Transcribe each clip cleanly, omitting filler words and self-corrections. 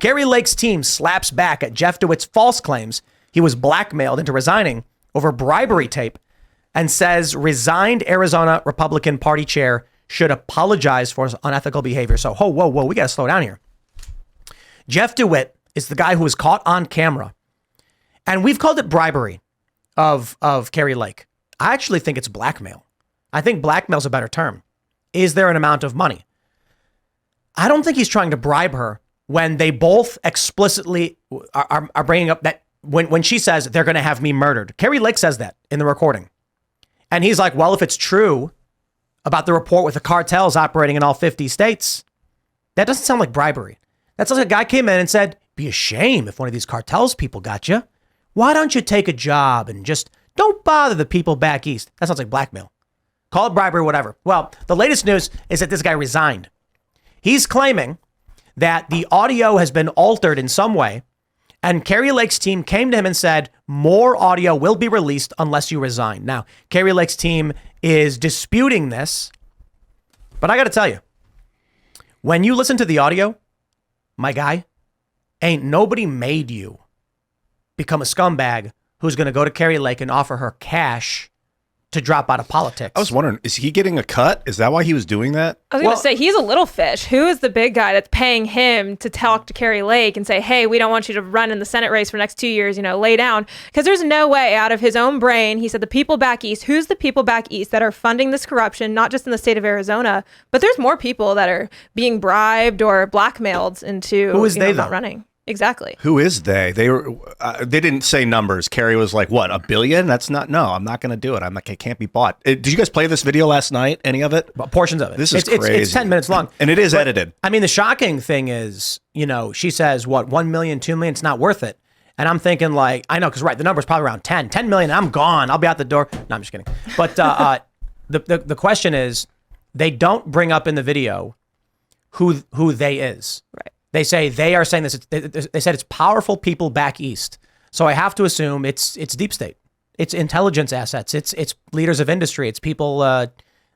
Kari Lake's team slaps back at Jeff DeWitt's false claims he was blackmailed into resigning over bribery tape and says resigned Arizona Republican Party chair should apologize for his unethical behavior. So, whoa, we got to slow down here. Jeff DeWitt is the guy who was caught on camera. And we've called it bribery of Kari Lake. I actually think it's blackmail. I think blackmail's a better term. Is there an amount of money? I don't think he's trying to bribe her when they both explicitly are bringing up that when she says they're going to have me murdered. Kari Lake says that in the recording. And he's like, well, if it's true about the report with the cartels operating in all 50 states, that doesn't sound like bribery. That sounds like a guy came in and said, be a shame if one of these cartels people got you. Why don't you take a job and just don't bother the people back east? That sounds like blackmail. Call it bribery, whatever. Well, the latest news is that this guy resigned. He's claiming that the audio has been altered in some way, and Kari Lake's team came to him and said, more audio will be released unless you resign. Now, Kari Lake's team is disputing this, but I got to tell you, when you listen to the audio, my guy, ain't nobody made you become a scumbag who's going to go to Kari Lake and offer her cash to drop out of politics. I was wondering, is he getting a cut? Is that why he was doing that? I was going to say, he's a little fish. Who is the big guy that's paying him to talk to Kari Lake and say, hey, we don't want you to run in the Senate race for the next 2 years, lay down? Because there's no way out of his own brain. He said the people back east. Who's the people back east that are funding this corruption, not just in the state of Arizona, but there's more people that are being bribed or blackmailed into Who is they, not though? running. Exactly. Who is they? They were. They didn't say numbers. Kari was like, "What, $1 billion? That's not. No, I'm not going to do it. It can't be bought." Did you guys play this video last night? Any of it? Portions of it. This is crazy. It's 10 minutes long, and it is edited. I mean, the shocking thing is, she says, "What, 1 million, 2 million? It's not worth it." And I'm thinking, like, I know, because the number's probably around 10 million. I'm gone. I'll be out the door. No, I'm just kidding. But the question is, they don't bring up in the video who they is. Right. They say they are saying this. They said it's powerful people back east. So I have to assume it's deep state. It's intelligence assets. It's leaders of industry. It's people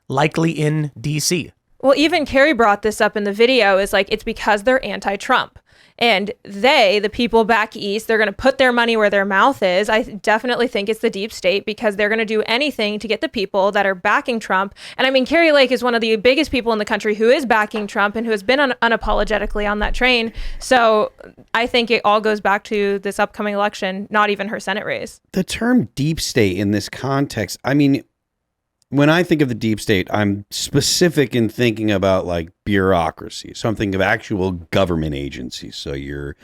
likely in D.C. Well, even Kari brought this up in the video. Is like, it's because they're anti-Trump. And the people back east, they're going to put their money where their mouth is. I definitely think it's the deep state because they're going to do anything to get the people that are backing Trump. And I mean, Kari Lake is one of the biggest people in the country who is backing Trump and who has been unapologetically on that train. So I think it all goes back to this upcoming election, not even her Senate race. The term deep state in this context, I mean, when I think of the deep state, I'm specific in thinking about like bureaucracy. So I'm thinking of actual government agencies. So you're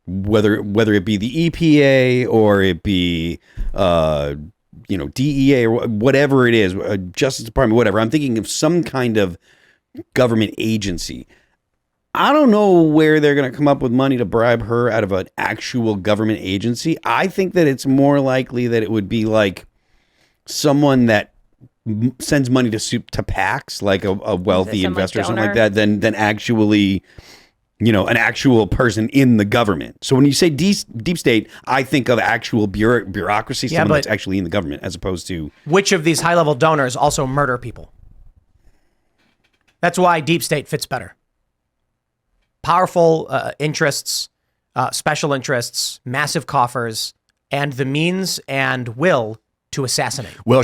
whether it be the EPA or it be DEA or whatever it is, Justice Department, whatever. I'm thinking of some kind of government agency. I don't know where they're going to come up with money to bribe her out of an actual government agency. I think that it's more likely that it would be like someone that sends money to PACs, like a wealthy investor or something like that, than actually, an actual person in the government. So when you say deep state, I think of actual bureaucracy, someone that's actually in the government, as opposed to... Which of these high-level donors also murder people? That's why deep state fits better. Powerful interests, special interests, massive coffers, and the means and will to assassinate. Well,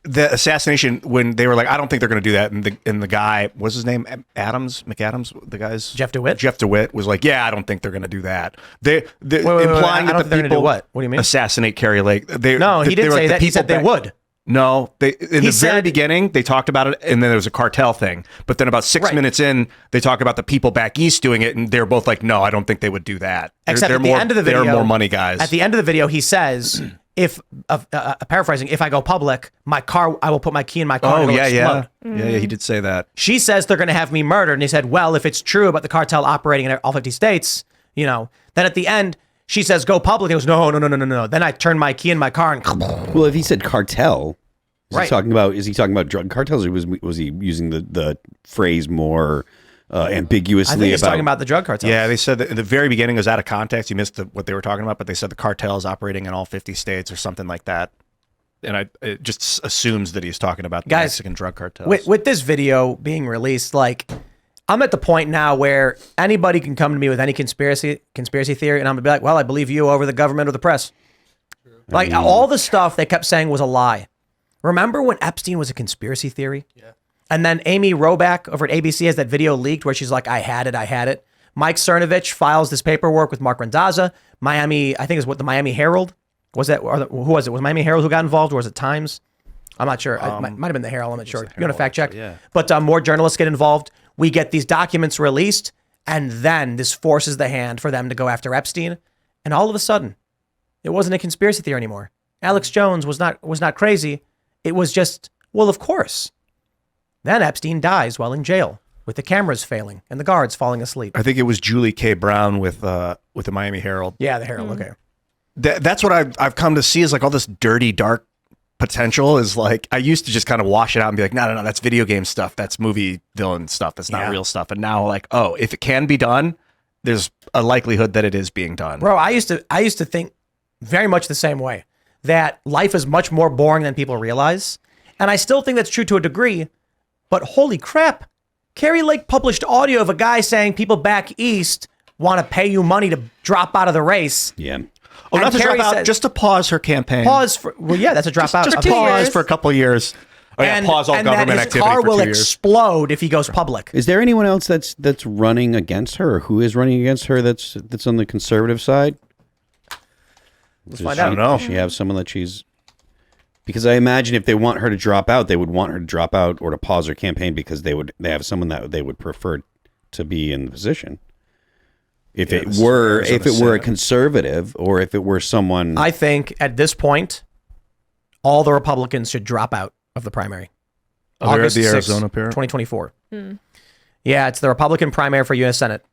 the assassination, when they were like, I don't think they're going to do that. And the guy, what's his name? McAdams? The guy's... Jeff DeWitt? Jeff DeWitt was like, yeah, I don't think they're going to do that. Wait, implying that the people... What? What do you mean? Assassinate Kari Lake. No, he didn't say that. He said they would. No, in the very beginning, they talked about it, and then there was a cartel thing. But then about 6 minutes in, they talk about the people back east doing it, and they're both like, no, I don't think they would do that. Except at the end of the video... They're more money guys. At the end of the video, he says... paraphrasing, if I go public, I will put my key in my car and it'll explode. Yeah, he did say that. She says they're going to have me murdered. And he said, well, if it's true about the cartel operating in all 50 states, then at the end, she says, go public. He goes, no. Then I turn my key in my car and... Well, if he said cartel, is right. he talking about drug cartels, or was he using the phrase more... ambiguously? I think he's talking about the drug cartels. Yeah, they said that in the very beginning it was out of context. You missed what they were talking about, but they said the cartel is operating in all 50 states or something like that. And it just assumes that he's talking about the Mexican drug cartels. With this video being released, like, I'm at the point now where anybody can come to me with any conspiracy theory, and I'm gonna be like, well, I believe you over the government or the press. Like all the stuff they kept saying was a lie. Remember when Epstein was a conspiracy theory? Yeah. And then Amy Roback over at ABC has that video leaked where she's like, I had it. Mike Cernovich files this paperwork with Mark Randazza. I think it's what the Miami Herald was that, or who was it? Was Miami Herald who got involved, or was it Times? I'm not sure. It might have been the Herald. I'm not sure. You're gonna fact check. Yeah. But more journalists get involved. We get these documents released, and then this forces the hand for them to go after Epstein. And all of a sudden, it wasn't a conspiracy theory anymore. Alex Jones was not crazy. It was just, well, of course. Then Epstein dies while in jail, with the cameras failing and the guards falling asleep. I think it was Julie K. Brown with the Miami Herald. Yeah, the Herald. Okay. That's what I've come to see is like all this dirty, dark potential is like, I used to just kind of wash it out and be like, no, that's video game stuff. That's movie villain stuff. That's not real stuff. And now like, oh, if it can be done, there's a likelihood that it is being done. Bro, I used to think very much the same way, that life is much more boring than people realize. And I still think that's true to a degree, but holy crap. Kari Lake published audio of a guy saying people back east want to pay you money to drop out of the race. Yeah. Oh, not to drop out, just to pause her campaign. That's a dropout. Just pause for a couple of years. Oh, yeah, pause all government activity for 2 years. And his car will explode if he goes public. Is there anyone else that's running against her, or who is running against her that's on the conservative side? Let's find out. I don't know. Does she have someone that she's... Because I imagine if they want her to drop out, they would want her to drop out or to pause her campaign because they have someone that they would prefer to be in the position. If it were a conservative, or if it were someone... I think at this point, all the Republicans should drop out of the primary. August the 6th, Arizona primary? 2024. Yeah, it's the Republican primary for U.S. Senate.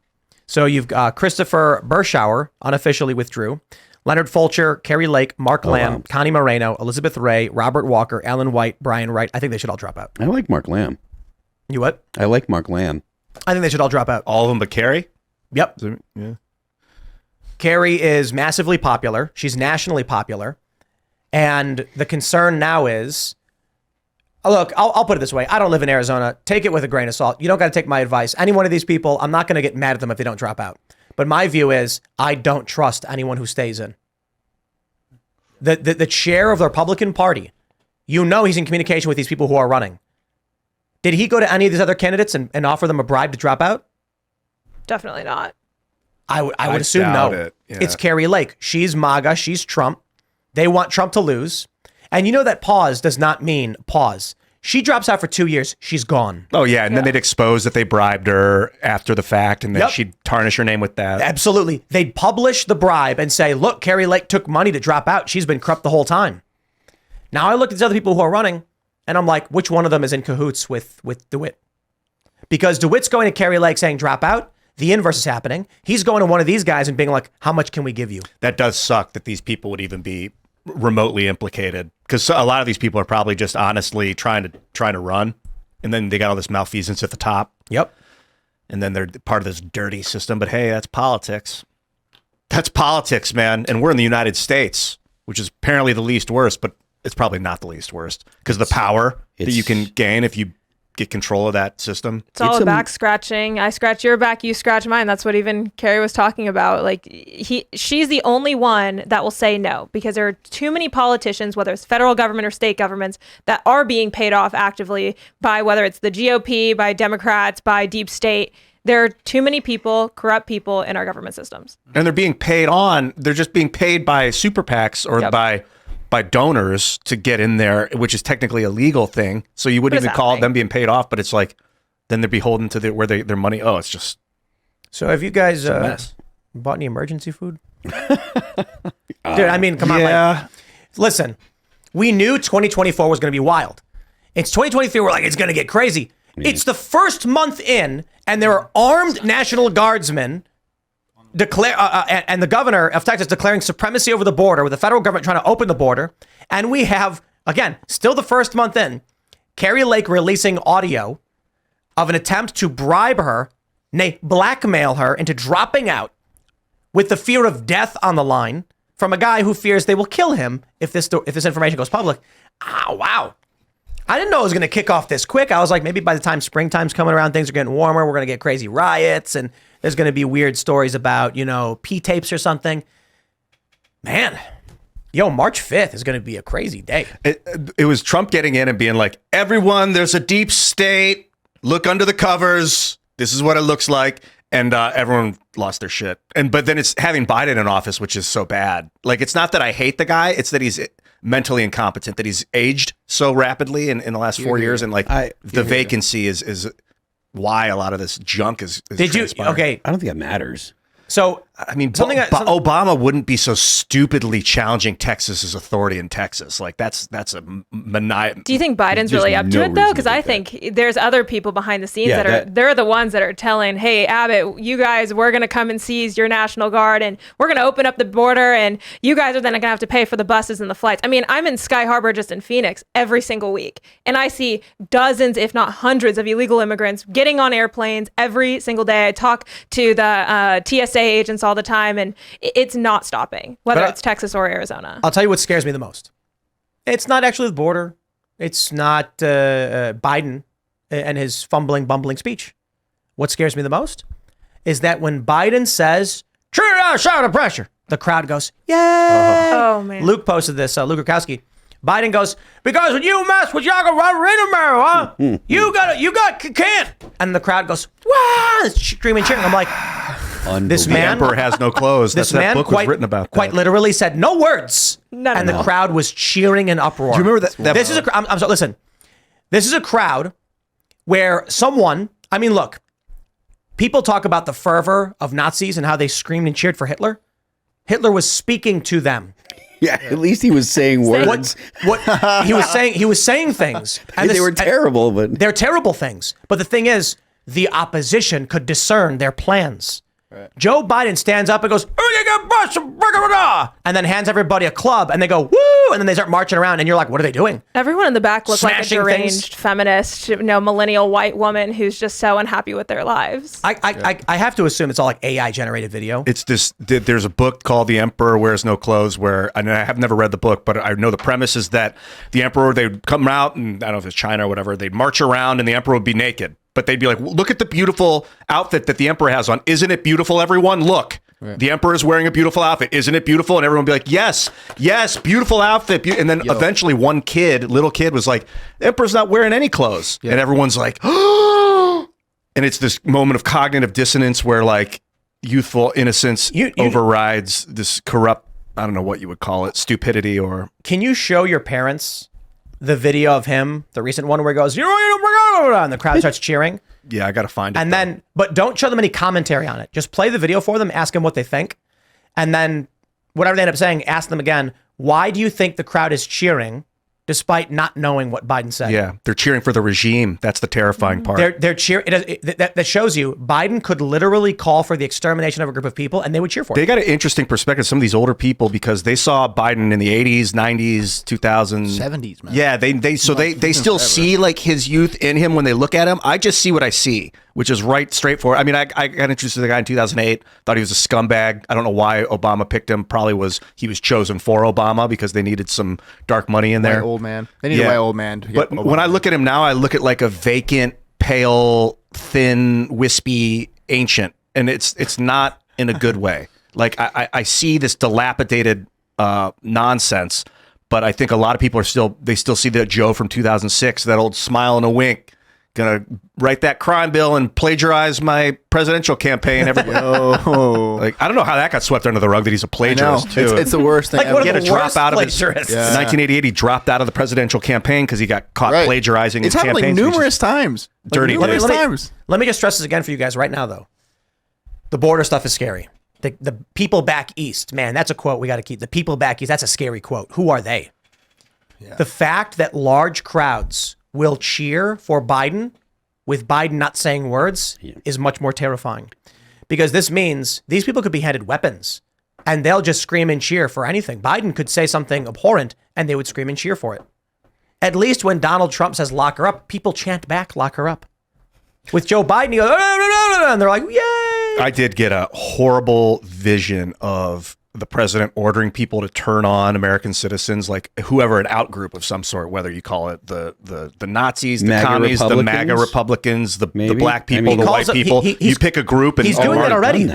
So you've Christopher Berschauer unofficially withdrew. Leonard Fulcher, Kari Lake, Mark Lamb, Connie Moreno, Elizabeth Ray, Robert Walker, Ellen White, Brian Wright. I think they should all drop out. I like Mark Lamb. You what? I like Mark Lamb. I think they should all drop out. All of them but Kari? Yep. Yeah. Kari is massively popular. She's nationally popular. And the concern now is, look, I'll put it this way. I don't live in Arizona. Take it with a grain of salt. You don't got to take my advice. Any one of these people, I'm not going to get mad at them if they don't drop out. But my view is I don't trust anyone who stays in. The chair of the Republican Party, he's in communication with these people who are running. Did he go to any of these other candidates and offer them a bribe to drop out? Definitely not. I would assume no. Yeah. It's Kari Lake. She's MAGA. She's Trump. They want Trump to lose. And you know that pause does not mean pause. She drops out for 2 years. She's gone. Oh, yeah. And then they'd expose that they bribed her after the fact, and then she'd tarnish her name with that. Absolutely. They'd publish the bribe and say, look, Kari Lake took money to drop out. She's been corrupt the whole time. Now I look at these other people who are running, and I'm like, which one of them is in cahoots with DeWitt? Because DeWitt's going to Kari Lake saying drop out. The inverse is happening. He's going to one of these guys and being like, how much can we give you? That does suck that these people would even be remotely implicated, because a lot of these people are probably just honestly trying to run, and then they got all this malfeasance at the top. Yep. And then they're part of this dirty system. But hey, that's politics. That's politics, man. And we're in the United States, which is apparently the least worst, but it's probably not the least worst because the power that you can gain if you get control of that system. It's all a back scratching. I scratch your back, you scratch mine. That's what even Kari was talking about. Like she's the only one that will say no, because there are too many politicians, whether it's federal government or state governments, that are being paid off actively by whether it's the GOP, by Democrats, by deep state. There are too many people, corrupt people in our government systems. And they're being paid they're just being paid by super PACs or by donors to get in there, which is technically a legal thing. So you wouldn't even call it them being paid off, but it's like, then they're beholden to their money. Oh, it's just. So have you guys bought any emergency food? Dude, I mean, come on. Yeah. Listen, we knew 2024 was going to be wild. It's 2023. We're like, it's going to get crazy. Yeah. It's the first month in, and there are armed National Guardsmen and the governor of Texas declaring supremacy over the border, with the federal government trying to open the border. And we have, again, still the first month in, Kari Lake releasing audio of an attempt to bribe her, nay, blackmail her into dropping out with the fear of death on the line from a guy who fears they will kill him if this information goes public. Ah, wow. I didn't know it was going to kick off this quick. I was like, maybe by the time springtime's coming around, things are getting warmer. We're going to get crazy riots and there's going to be weird stories about, P-tapes or something. Man, March 5th is going to be a crazy day. It was Trump getting in and being like, everyone, there's a deep state. Look under the covers. This is what it looks like. And everyone lost their shit. But then it's having Biden in office, which is so bad. Like, it's not that I hate the guy. It's that he's mentally incompetent, that he's aged so rapidly in the last 4 years. And the vacancy is why a lot of this junk is transpiring. Okay. I don't think that matters. So, I mean, Obama wouldn't be so stupidly challenging Texas's authority in Texas. Like, that's a maniacal. Do you think Biden's really up to it, though? Because I think there's other people behind the scenes they're the ones that are telling, hey, Abbott, you guys, we're going to come and seize your National Guard and we're going to open up the border and you guys are then going to have to pay for the buses and the flights. I mean, I'm in Sky Harbor just in Phoenix every single week. And I see dozens, if not hundreds of illegal immigrants getting on airplanes every single day. I talk to the TSA agents all the time, and it's not stopping, whether it's Texas or Arizona. I'll tell you what scares me the most. It's not actually the border. It's not Biden and his bumbling speech. What scares me the most is that when Biden says, shout of pressure, the crowd goes, yay! Oh, man. Luke posted this, Luke Rukowski. Biden goes, because when you mess with Yaga Romero, you can't. And the crowd goes, wow, screaming, cheering. I'm like, this man, the emperor has no clothes. This man, that book was written about quite literally said no words, and the crowd was cheering in uproar. Do you remember that? This is I'm sorry. Listen, this is a crowd where someone. I mean, look, people talk about the fervor of Nazis and how they screamed and cheered for Hitler. Hitler was speaking to them. Yeah, at least he was saying words. What he was saying things, and they were terrible, but they're terrible things. But the thing is, the opposition could discern their plans. Right. Joe Biden stands up and goes, and then hands everybody a club and they go, woo, and then they start marching around and you're like, what are they doing? Everyone in the back looks like a deranged things. Feminist, millennial white woman who's just so unhappy with their lives. I have to assume it's all like AI generated video. It's this, there's a book called The Emperor Wears No Clothes where, and I have never read the book, but I know the premise is that the emperor, they'd come out and I don't know if it's China or whatever, they'd march around and the emperor would be naked. But they'd be like, look at the beautiful outfit that the emperor has on. Isn't it beautiful, everyone? Look, the emperor is wearing a beautiful outfit. Isn't it beautiful? And everyone would be like, yes, beautiful outfit. And then eventually one little kid was like, the emperor's not wearing any clothes. And everyone's like, oh. And it's this moment of cognitive dissonance where like youthful innocence overrides this corrupt, I don't know what you would call it, stupidity or. Can you show your parents the video of him, the recent one where he goes, and the crowd starts cheering? Yeah, I got to find it. And then, but don't show them any commentary on it. Just play the video for them, ask them what they think. And then whatever they end up saying, ask them again, why do you think the crowd is cheering despite not knowing what Biden said? Yeah, they're cheering for the regime. That's the terrifying part. They're cheering. That shows you Biden could literally call for the extermination of a group of people and they would cheer for it. They got an interesting perspective, some of these older people, because they saw Biden in the 80s, 90s, 2000s. 70s, man. Yeah, they still see like his youth in him when they look at him. I just see what I see, which is right straightforward. I mean, I got introduced to the guy in 2008, thought he was a scumbag. I don't know why Obama picked him. Probably he was chosen for Obama because they needed some dark money in there. White old man. They need a white old man to get But Obama. when I look at him now, I look at like a vacant, pale, thin, wispy ancient, and it's not in a good way. Like I see this dilapidated nonsense, but I think a lot of people still see that Joe from 2006, that old smile and a wink, gonna write that crime bill and plagiarize my presidential campaign. Like I don't know how that got swept under the rug, that he's a plagiarist too. It's the worst thing. Like one ever. of the worst plagiarists. In 1988, he dropped out of the presidential campaign because he got caught plagiarizing his campaign. It's happened like numerous times. Dirty. Let me just stress this again for you guys right now, though. The border stuff is scary. The people back east, man, that's a quote we got to keep. The people back east, that's a scary quote. Who are they? Yeah. The fact that large crowds will cheer for Biden with Biden not saying words is much more terrifying, because this means these people could be handed weapons and they'll just scream and cheer for anything. Biden could say something abhorrent and they would scream and cheer for it. At least when Donald Trump says lock her up, people chant back, lock her up. With Joe Biden, he goes, and they're like, yay. I did get a horrible vision of the president ordering people to turn on American citizens, like whoever, an out group of some sort, whether you call it the Nazis, the MAGA commies, the Republicans? MAGA Republicans, the Maybe. black people, I mean, the He white calls it- people. he's- You pick a group and he's doing that already.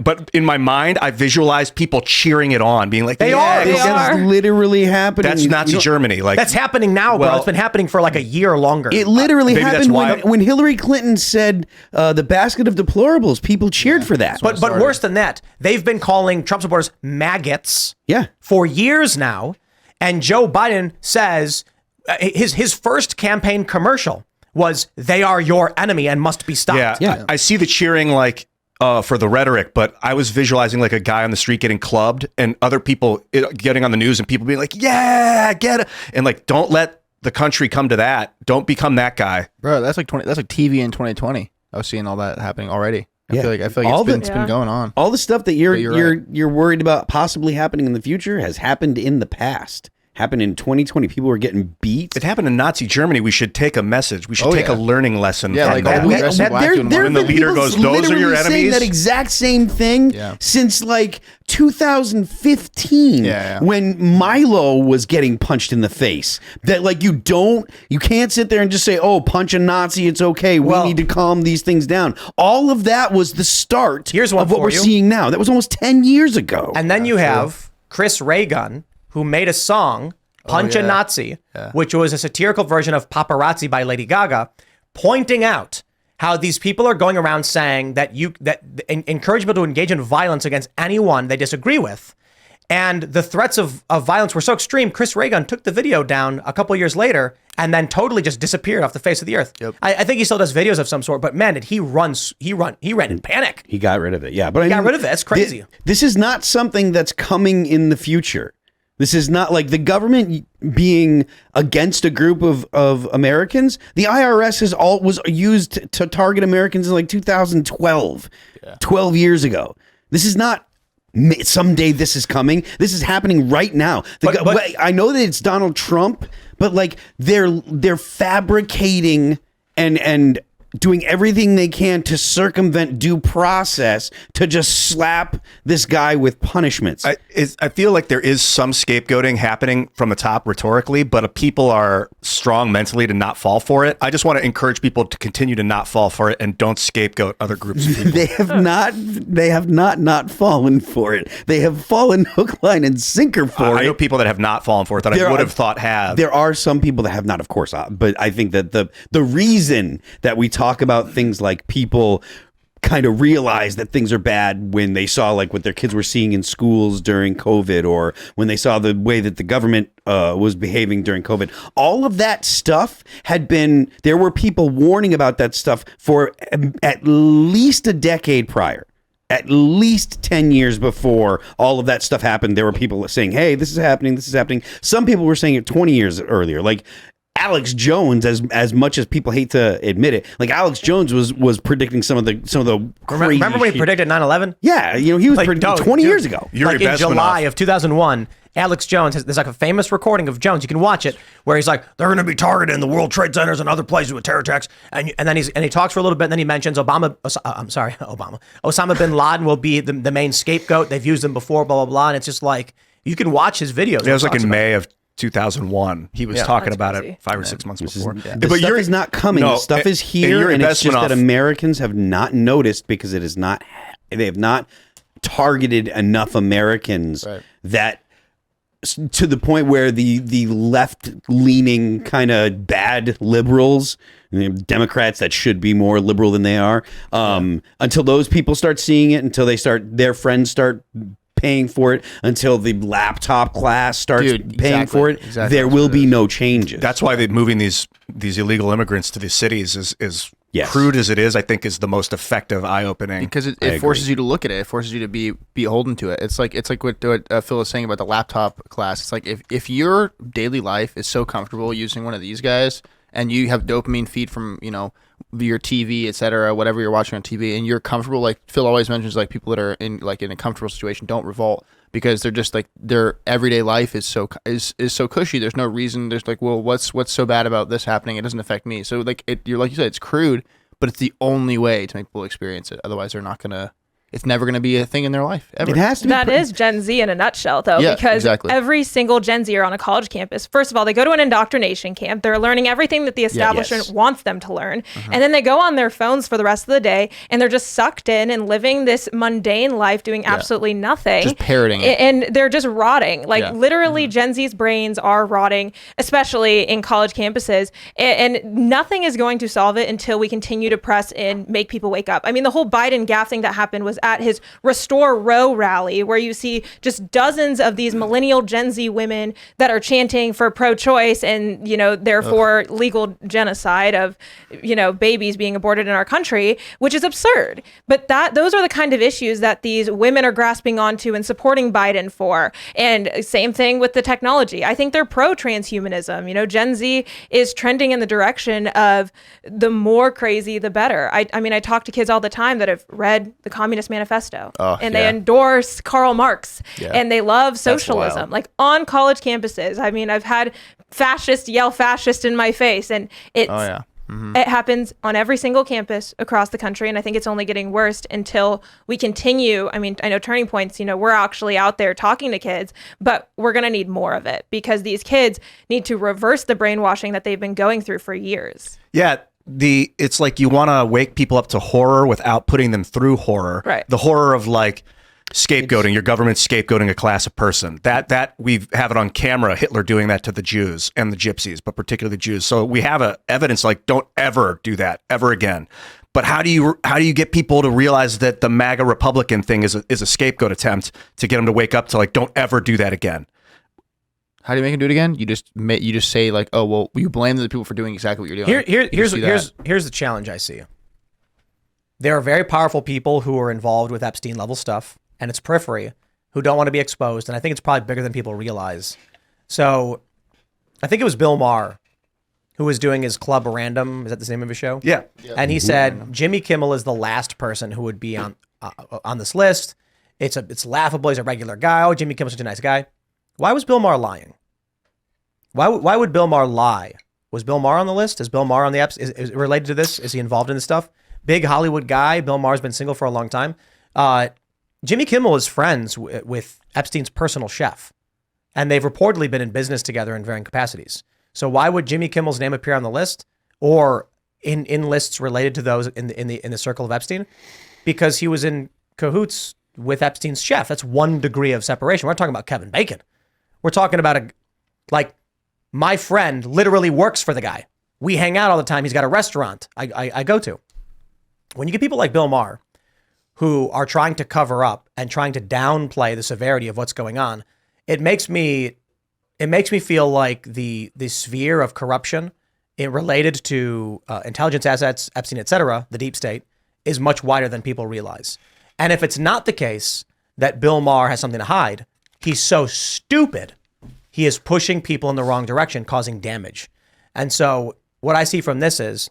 But in my mind, I visualized people cheering it on, being like, They yeah, are. They this- are. That's literally happening. That's Nazi You know, Germany. Like That's happening now, bro. Well- It's been happening for like a year longer. It literally Maybe that's happened why- when Hillary Clinton said the basket of deplorables. People cheered for that. but worse than that, they've been calling Trump supporters maggots yeah. for years now. And Joe Biden says his first campaign commercial was, "They are your enemy and must be stopped." Yeah. I see the cheering like for the rhetoric, but I was visualizing like a guy on the street getting clubbed and other people getting on the news and people being like, yeah, get it. And like, don't let the country come to that. Don't become that guy. Bro, that's like TV in 2020. I was seeing all that happening already. I Yeah. feel like All it's the- been going on. All the stuff that you're you're worried about possibly happening in the future has happened in the past. Happened in 2020. People were getting beat. It happened in Nazi Germany. We should take a message. We should Oh, take yeah. a learning lesson Yeah, from like that. all the rest of black doing When the been leader people goes, "Those are literally your saying enemies." that exact same thing Yeah. since like 2015 Yeah. when Milo was getting punched in the face. That like you can't sit there and just say, "Oh, punch a Nazi, it's okay. We Well- need to calm these things down." All of that was the start Here's one of what for we're you. seeing now. That was almost 10 years ago. And then you have Chris Ray Gun, who made a song, Punch a yeah. Nazi, which was a satirical version of Paparazzi by Lady Gaga, pointing out how these people are going around saying that encourage people to engage in violence against anyone they disagree with. And the threats of violence were so extreme, Chris Ray Gun took the video down a couple years later and then totally just disappeared off the face of the earth. Yep. I think he still does videos of some sort, but man, did he ran in panic. He got rid of it. Yeah, but I got mean, rid of it. That's crazy. This is not something that's coming in the future. This is not like the government being against a group of Americans. The IRS was used to target Americans in like 2012, 12 years ago. This is not someday this is coming. This is happening right now. I know that it's Donald Trump, but like they're fabricating and doing everything they can to circumvent due process to just slap this guy with punishments. I feel like there is some scapegoating happening from the top rhetorically, but people are strong mentally to not fall for it. I just want to encourage people to continue to not fall for it and don't scapegoat other groups of people. They have not fallen for it. They have fallen hook, line, and sinker for I it. know people that have not fallen for it that I would have thought have. There are some people that have not, of course, but I think that the reason that we talk about things like people kind of realize that things are bad when they saw like what their kids were seeing in schools during COVID, or when they saw the way that the government was behaving during COVID. All of that stuff there were people warning about that stuff for at least a decade prior. At least 10 years before all of that stuff happened, there were people saying, "Hey, this is happening, this is happening." Some people were saying it 20 years earlier. Like Alex Jones, as much as people hate to admit it, like Alex Jones was predicting some of the crazy Remember when he shit. predicted 9/11? Yeah, he was predicting 20 years ago. Yuri Like in Bezmenov. July of 2001, Alex Jones, there's like a famous recording of Jones. You can watch it where he's like, they're going to be targeted in the World Trade Centers and other places with terror attacks. And then he talks for a little bit, and then he mentions Osama bin Laden will be the main scapegoat. They've used him before, blah, blah, blah. And it's just like, you can watch his videos. It was like in May of 2001. He was talking That's about crazy. it 5 or 6 months before. The stuff is not coming. No, the stuff is here, Yuri and it's just Bezmenov- that Americans have not noticed because it is not. They have not targeted enough Americans that to the point where the left leaning kind of bad liberals, Democrats that should be more liberal than they are, until those people start seeing it, until their friends start paying for it, until the laptop class starts paying for it, there will be no changes. That's why they're moving these illegal immigrants to the cities is Yes. crude as it is. I think is the most effective eye-opening. Because it forces you to look at it. It forces you to be beholden to it. It's like what Phil was saying about the laptop class. It's like if your daily life is so comfortable using one of these guys, and you have dopamine feed from your TV, etc., whatever you're watching on TV, and you're comfortable. Like Phil always mentions, like people that are in a comfortable situation don't revolt because they're just like their everyday life is so cushy. There's no reason. There's like, well, what's so bad about this happening? It doesn't affect me. So like you're like you said, it's crude, but it's the only way to make people experience it. Otherwise, they're not gonna it's never going to be a thing in their life ever. It has to be. That is Gen Z in a nutshell, though, Yeah, because exactly. every single Gen Zer on a college campus, first of all, they go to an indoctrination camp. They're learning everything that the establishment wants them to learn. And then they go on their phones for the rest of the day, and they're just sucked in and living this mundane life, doing absolutely nothing. Just parroting it. And they're just rotting. Like, Yeah. literally, Gen Z's brains are rotting, especially in college campuses. And nothing is going to solve it until we continue to press and make people wake up. I mean, the whole Biden gaffe thing that happened was at his Restore Roe rally, where you see just dozens of these millennial Gen Z women that are chanting for pro-choice and, therefore legal genocide of, babies being aborted in our country, which is absurd. But those are the kind of issues that these women are grasping onto and supporting Biden for. And same thing with the technology. I think they're pro-transhumanism. Gen Z is trending in the direction of the more crazy, the better. I mean, I talk to kids all the time that have read the Communist Manifesto and they endorse Karl Marx and they love socialism, wild. like on college campuses. I mean, I've had fascist yell fascist in my face, and it happens on every single campus across the country. And I think it's only getting worse until we continue. I mean, I know Turning Points, we're actually out there talking to kids, but we're going to need more of it because these kids need to reverse the brainwashing that they've been going through for years. Yeah. It's like you want to wake people up to horror without putting them through horror. Right. The horror of like scapegoating, your government scapegoating a class of person. That we have it on camera, Hitler doing that to the Jews and the Gypsies, but particularly the Jews. So we have evidence like don't ever do that ever again. But how do you get people to realize that the MAGA Republican thing is a scapegoat attempt to get them to wake up to like don't ever do that again? How do you make them do it again? You just say like, oh well, you blame the people for doing exactly what you're doing. Here's the challenge I see. There are very powerful people who are involved with Epstein level stuff, and it's periphery, who don't want to be exposed. And I think it's probably bigger than people realize. So I think it was Bill Maher who was doing his Club Random. Is that the name of his show? Yeah. And he said Jimmy Kimmel is the last person who would be on this list. It's laughable. He's a regular guy. Oh, Jimmy Kimmel's such a nice guy. Why was Bill Maher lying? Why would Bill Maher lie? Was Bill Maher on the list? Is Bill Maher on the apps? Is it related to this? Is he involved in this stuff? Big Hollywood guy. Bill Maher's been single for a long time. Jimmy Kimmel is friends with Epstein's personal chef, and they've reportedly been in business together in varying capacities. So why would Jimmy Kimmel's name appear on the list or in lists related to those in the circle of Epstein? Because he was in cahoots with Epstein's chef. That's 1 degree of separation. We're not talking about Kevin Bacon. We're talking about my friend literally works for the guy. We hang out all the time. He's got a restaurant I go to. When you get people like Bill Maher who are trying to cover up and trying to downplay the severity of what's going on, it makes me feel like the sphere of corruption related to intelligence assets, Epstein, et cetera, the deep state, is much wider than people realize. And if it's not the case that Bill Maher has something to hide, he's so stupid, he is pushing people in the wrong direction, causing damage. And so what I see from this is,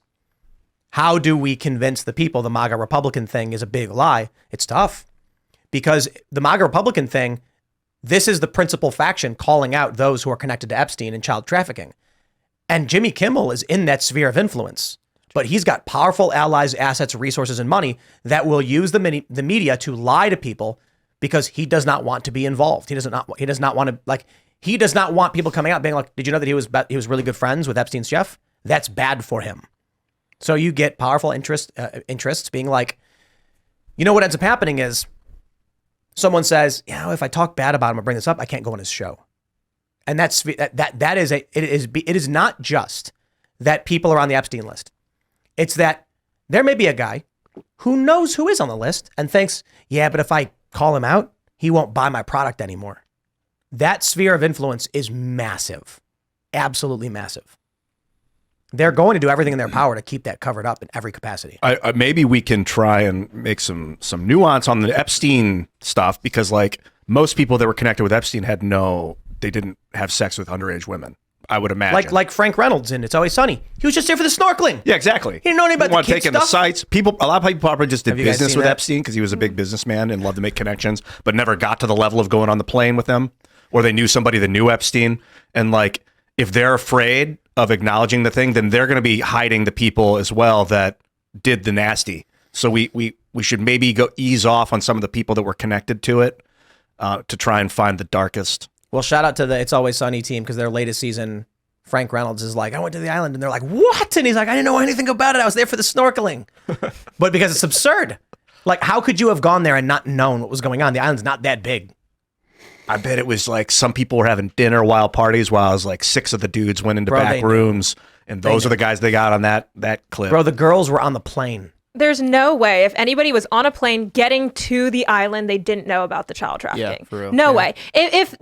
how do we convince the people the MAGA Republican thing is a big lie? It's tough because the MAGA Republican thing, this is the principal faction calling out those who are connected to Epstein and child trafficking. And Jimmy Kimmel is in that sphere of influence, but he's got powerful allies, assets, resources, and money that will use the media to lie to people because he does not want to be involved. He does not want people coming out being like, did you know that he was really good friends with Epstein's chef? That's bad for him. So you get powerful interests being like, what ends up happening is someone says, if I talk bad about him or bring this up, I can't go on his show. And it is not just that people are on the Epstein list. It's that there may be a guy who knows who is on the list and thinks, but if I call him out, he won't buy my product anymore. That sphere of influence is massive, absolutely massive. They're going to do everything in their power to keep that covered up in every capacity. Maybe we can try and make some nuance on the Epstein stuff because most people that were connected with Epstein they didn't have sex with underage women. I would imagine. Like Frank Reynolds in It's Always Sunny. He was just there for the snorkeling. Yeah, exactly. He didn't know anything about the kid taking the stuff. sites. A lot of people probably just did business with that? Epstein because he was a big businessman and loved to make connections, but never got to the level of going on the plane with them, or they knew somebody that knew Epstein. And if they're afraid of acknowledging the thing, then they're going to be hiding the people as well that did the nasty. So we should maybe go ease off on some of the people that were connected to it to try and find the darkest. Well, shout out to the It's Always Sunny team because their latest season, Frank Reynolds is like, I went to the island, and they're like, what? And he's like, I didn't know anything about it. I was there for the snorkeling. But because it's absurd. Like, how could you have gone there and not known what was going on? The island's not that big. I bet it was like some people were having dinner while parties while I was like 6 of the dudes went into back rooms. And those are the guys they got on that clip. Bro, the girls were on the plane. There's no way if anybody was on a plane getting to the island, they didn't know about the child trafficking. Yeah, for real. No way. If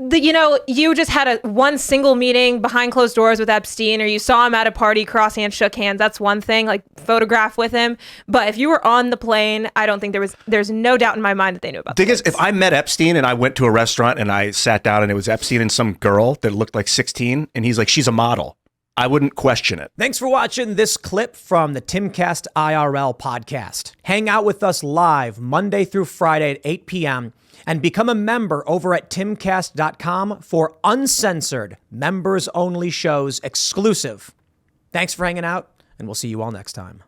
you just had one single meeting behind closed doors with Epstein, or you saw him at a party, cross hands, shook hands, that's one thing, like photograph with him. But if you were on the plane, I don't think there's no doubt in my mind that they knew about The thing is, if I met Epstein and I went to a restaurant and I sat down and it was Epstein and some girl that looked like 16 and he's like, she's a model, I wouldn't question it. Thanks for watching this clip from the Timcast IRL podcast. Hang out with us live Monday through Friday at 8 p.m. and become a member over at timcast.com for uncensored, members-only shows exclusive. Thanks for hanging out, and we'll see you all next time.